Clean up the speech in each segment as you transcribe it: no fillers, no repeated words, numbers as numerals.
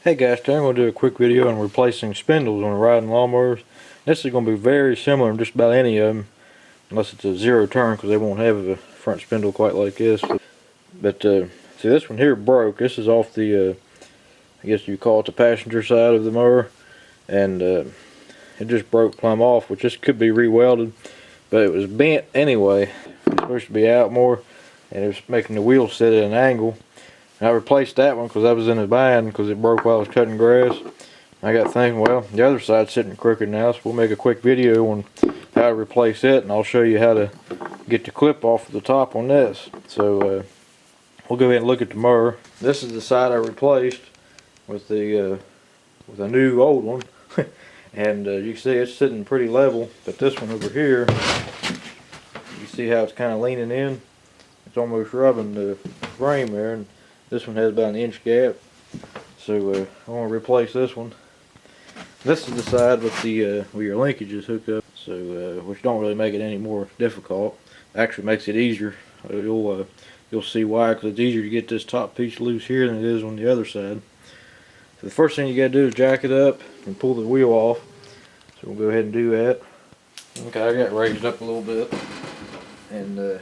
Hey guys, today I'm going to do a quick video on replacing spindles on riding lawnmowers. This is going to be very similar in just about any of them, unless it's a zero turn, because they won't have a front spindle quite like this. But see, this one here broke. This is off the, I guess you call it the passenger side of the mower, and it just broke plumb off, which this could be re-welded, but it was bent anyway. It's supposed to be out more, and it was making the wheel sit at an angle. I replaced that one because I was in a bind because it broke while I was cutting grass. I got thinking, well, the other side's sitting crooked now, so we'll make a quick video on how to replace it, and I'll show you how to get the clip off of the top on this. So we'll go ahead and look at the mower. This is the side I replaced with the with a new old one, and you can see it's sitting pretty level. But this one over here, you see how it's kind of leaning in. It's almost rubbing the frame there, and this one has about an inch gap, so I want to replace this one. This is the side with the where your linkages hook up, so which don't really make it any more difficult. Actually makes it easier. You'll see why, because it's easier to get this top piece loose here than it is on the other side. So the first thing you got to do is jack it up and pull the wheel off. So we'll go ahead and do that. Okay, I got it raised up a little bit, and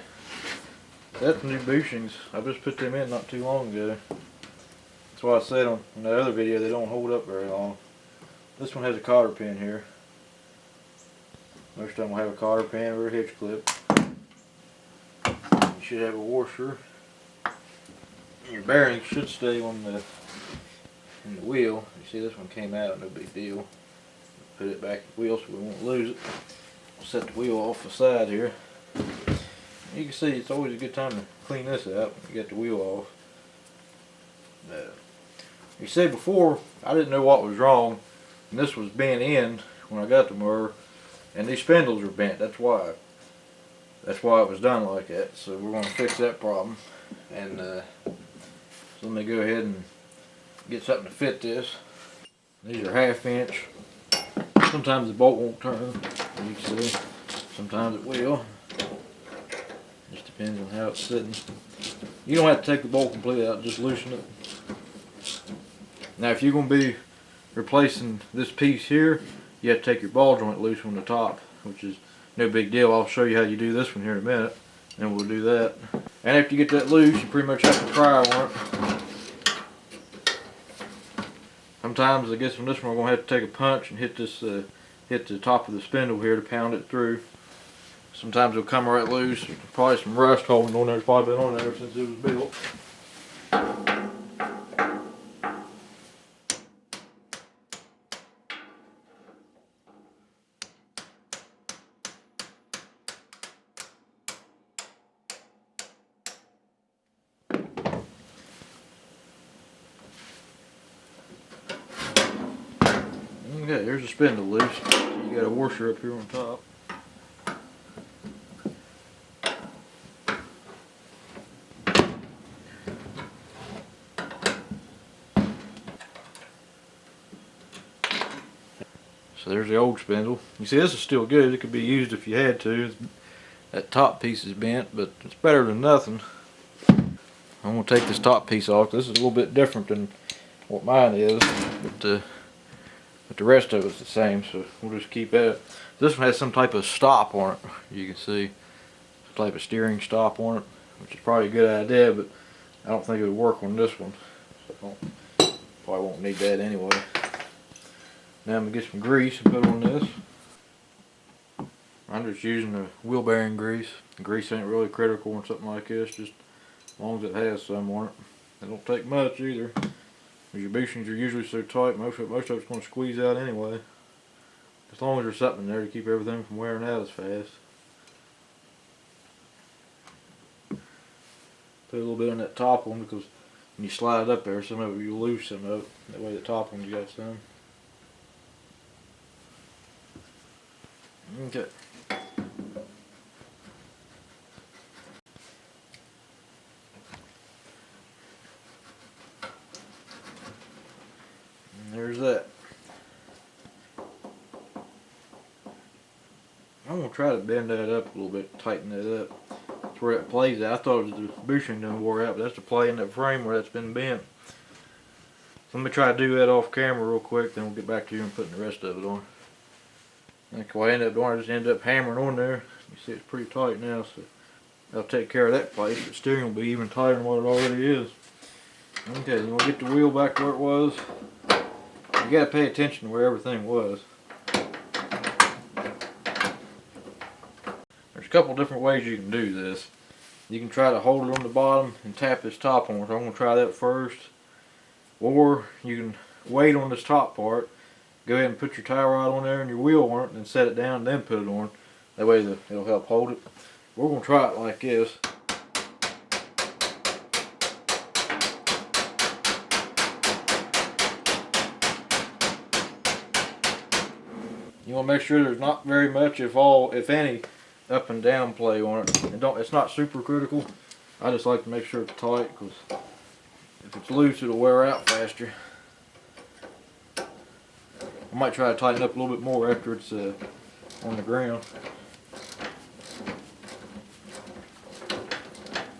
that's new bushings. I just put them in not too long ago. That's why I said on that other video they don't hold up very long. This one has a cotter pin here. Most of them will have a cotter pin or a hitch clip. You should have a washer. Your bearings should stay on the wheel. You see this one came out, no big deal. Put it back in the wheel so we won't lose it. We'll set the wheel off the side here. You can see it's always a good time to clean this out when you get the wheel off. You see, before I didn't know what was wrong, and this was bent in when I got the mower, and these spindles are bent. That's why it was done like that. So we're going to fix that problem. And so let me go ahead and get something to fit this. These are 1/2 inch. Sometimes the bolt won't turn, you can see. Sometimes it will. Just depends on how it's sitting. You don't have to take the bolt completely out, just loosen it. Now if you're going to be replacing this piece here, you have to take your ball joint loose on the top, which is no big deal. I'll show you how you do this one here in a minute, and we'll do that. And after you get that loose, you pretty much have to pry on it. Sometimes I guess on this one we're going to have to take a punch and hit the top of the spindle here to pound it through. Sometimes it'll come right loose. Probably some rust holding on there. It's probably been on there since it was built. Okay, there's the spindle loose. You got a washer up here on top. So there's the old spindle. You see, this is still good. It could be used if you had to. That top piece is bent, but it's better than nothing. I'm going to take this top piece off. This is a little bit different than what mine is, but the rest of it's the same, so we'll just keep that. This one has some type of stop on it. You can see some type of steering stop on it, which is probably a good idea, but I don't think it would work on this one. So probably won't need that anyway. Now I'm going to get some grease and put on this. I'm just using the wheel bearing grease. The grease ain't really critical on something like this, just as long as it has some on it. It don't take much either. Your bushings are usually so tight, most of it's going to squeeze out anyway. As long as there's something there to keep everything from wearing out as fast. Put a little bit on that top one, because when you slide it up there, some of it you'll lose some of it. That way the top one's got some. Okay. And there's that. I'm going to try to bend that up a little bit, tighten that up. That's where it plays at. I thought it was the bushing done wore out, but that's the play in that frame where that's been bent. Let me try to do that off camera real quick, then we'll get back to you and putting the rest of it on. That's what I ended up doing. I just ended up hammering on there. You see it's pretty tight now, so I'll take care of that place. The steering will be even tighter than what it already is. Okay, you want to get the wheel back where it was. You got to pay attention to where everything was. There's a couple different ways you can do this. You can try to hold it on the bottom and tap this top on. So I'm going to try that first. Or you can wait on this top part. Go ahead and put your tie rod on there and your wheel on it and set it down and then put it on. That way it'll help hold it. We're going to try it like this. You want to make sure there's not very much, if any, up and down play on it. It's not super critical. I just like to make sure it's tight, because if it's loose it'll wear out faster. I might try to tighten up a little bit more after it's on the ground.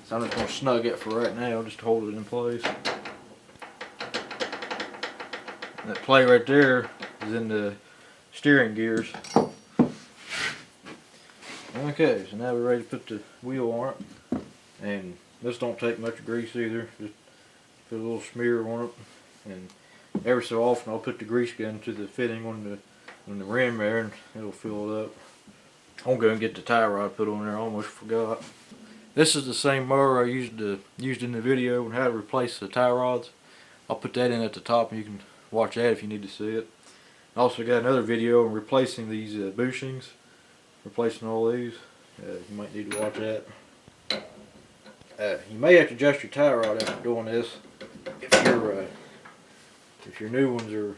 So I'm just going to snug it for right now, just to hold it in place. And that play right there is in the steering gears. Okay, so now we're ready to put the wheel on it. And this don't take much grease either. Just put a little smear on it. And every so often I'll put the grease gun to the fitting on the rim there and it'll fill it up. I'm going to get the tie rod put on there, I almost forgot. This is the same mower I used in the video on how to replace the tie rods. I'll put that in at the top and you can watch that if you need to see it. I also got another video on replacing these bushings, replacing all these. You might need to watch that. You may have to adjust your tie rod after doing this. If your new ones are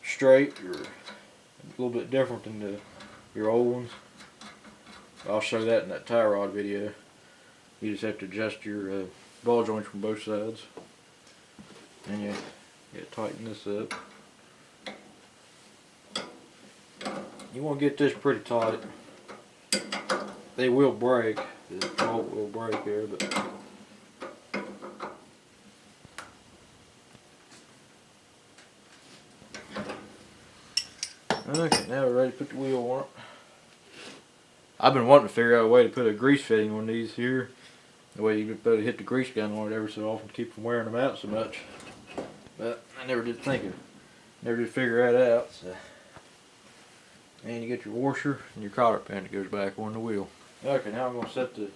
straight or a little bit different than your old ones. I'll show that in that tie rod video. You just have to adjust your ball joints from both sides. And you tighten this up. You want to get this pretty tight. They will break. The bolt will break there, but okay, now we're ready to put the wheel on it. I've been wanting to figure out a way to put a grease fitting on these here. The way you can better hit the grease gun on it every so often to keep from wearing them out so much. But I never did figure that out. So. And you get your washer and your cotter pin that goes back on the wheel. Okay, now I'm going to set the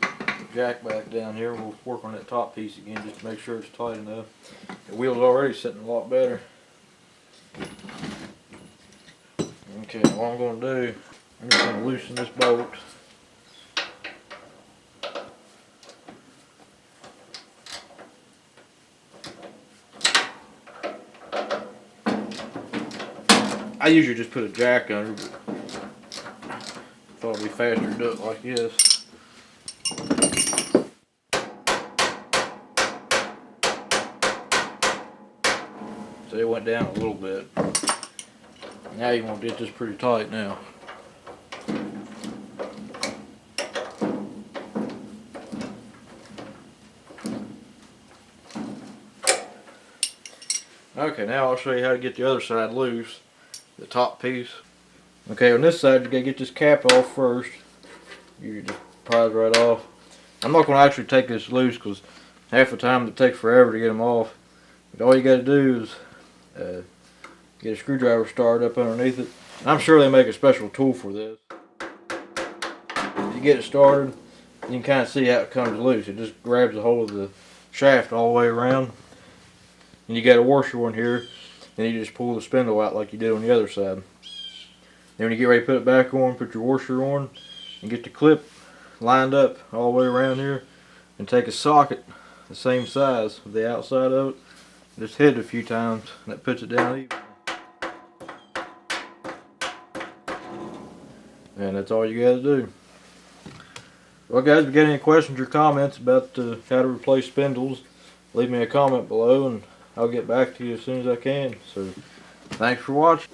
jack back down here. We'll work on that top piece again just to make sure it's tight enough. The wheel's already sitting a lot better. Okay, what I'm going to do, I'm just going to loosen this bolt. I usually just put a jack under, but I thought it'd be faster to do it like this. So it went down a little bit. Now you want to get this pretty tight now. Okay, now I'll show you how to get the other side loose. The top piece. Okay, on this side you gotta get this cap off first. You just prise right off. I'm not gonna actually take this loose because half the time it takes forever to get them off. But all you gotta do is get a screwdriver started up underneath it. I'm sure they make a special tool for this. If you get it started, you can kind of see how it comes loose. It just grabs a hold of the shaft all the way around. And you got a washer on here. Then you just pull the spindle out like you did on the other side. Then when you get ready to put it back on, put your washer on and get the clip lined up all the way around here and take a socket the same size of the outside of it. Just hit it a few times and that puts it down even. And that's all you gotta do. Well guys, if you got any questions or comments about how to replace spindles, leave me a comment below and I'll get back to you as soon as I can. So, thanks for watching.